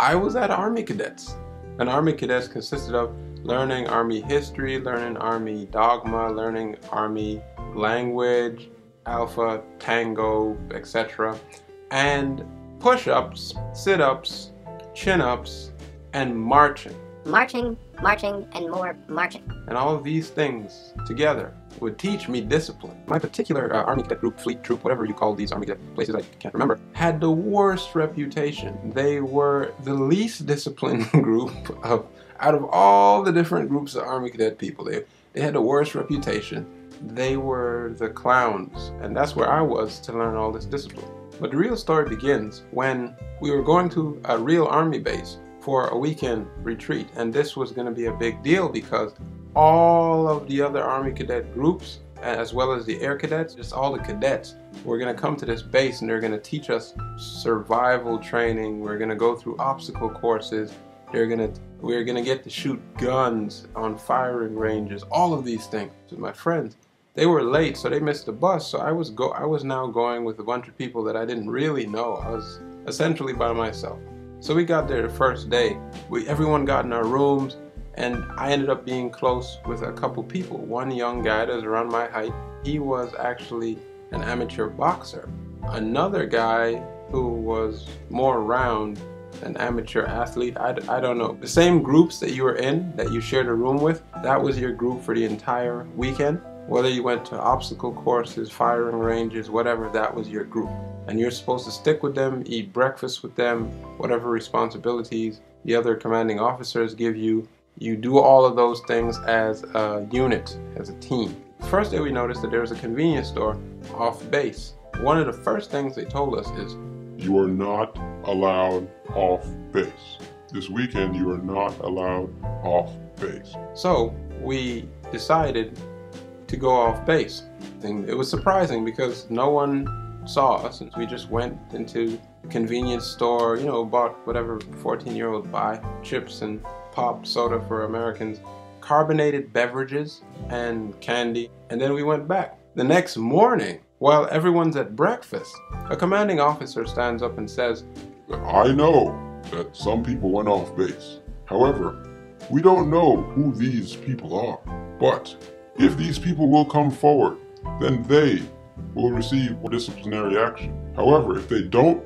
I was at Army Cadets. And Army Cadets consisted of learning Army history, learning Army dogma, learning Army language, Alpha, Tango, etc. And push-ups, sit-ups, chin-ups, and marching. Marching, marching, and more marching. And all of these things together would teach me discipline. My particular Army Cadet group, fleet troop, whatever you call these Army Cadet places, I can't remember, had the worst reputation. They were the least disciplined group out of all the different groups of Army Cadet people. They had the worst reputation. They were the clowns, and that's where I was to learn all this discipline. But the real story begins when we were going to a real Army base for a weekend retreat, and this was going to be a big deal because all of the other Army Cadet groups, as well as the Air Cadets, just all the cadets, were going to come to this base and they're going to teach us survival training. We're going to go through obstacle courses. We're going to get to shoot guns on firing ranges. All of these things. So my friends, they were late, so they missed the bus. So I was now going with a bunch of people that I didn't really know. I was essentially by myself. So we got there the first day. Everyone got in our rooms, and I ended up being close with a couple people. One young guy that was around my height, he was actually an amateur boxer. Another guy who was more round, an amateur athlete, I don't know. The same groups that you were in, that you shared a room with, that was your group for the entire weekend. Whether you went to obstacle courses, firing ranges, whatever, that was your group. And you're supposed to stick with them, eat breakfast with them, whatever responsibilities the other commanding officers give you. You do all of those things as a unit, as a team. First day we noticed that there was a convenience store off base. One of the first things they told us is, you are not allowed off base. This weekend you are not allowed off base. So we decided to go off base. And it was surprising because no one saw us, and we just went into the convenience store, bought whatever 14-year-olds buy, chips and pop, soda for Americans, carbonated beverages and candy, and then we went back. The next morning, while everyone's at breakfast, a commanding officer stands up and says, I know that some people went off base. However, we don't know who these people are. But if these people will come forward, then they will receive disciplinary action. However, if they don't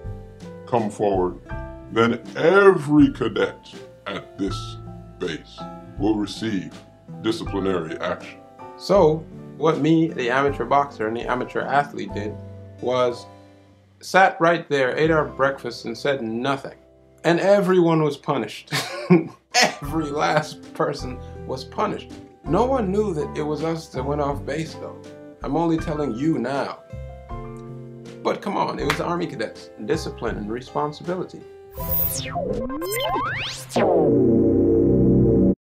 come forward, then every cadet at this base will receive disciplinary action. So what me, the amateur boxer and the amateur athlete, did was sat right there, ate our breakfast and said nothing. And everyone was punished. Every last person was punished. No one knew that it was us that went off base though. I'm only telling you now. But come on, it was Army Cadets. Discipline and responsibility.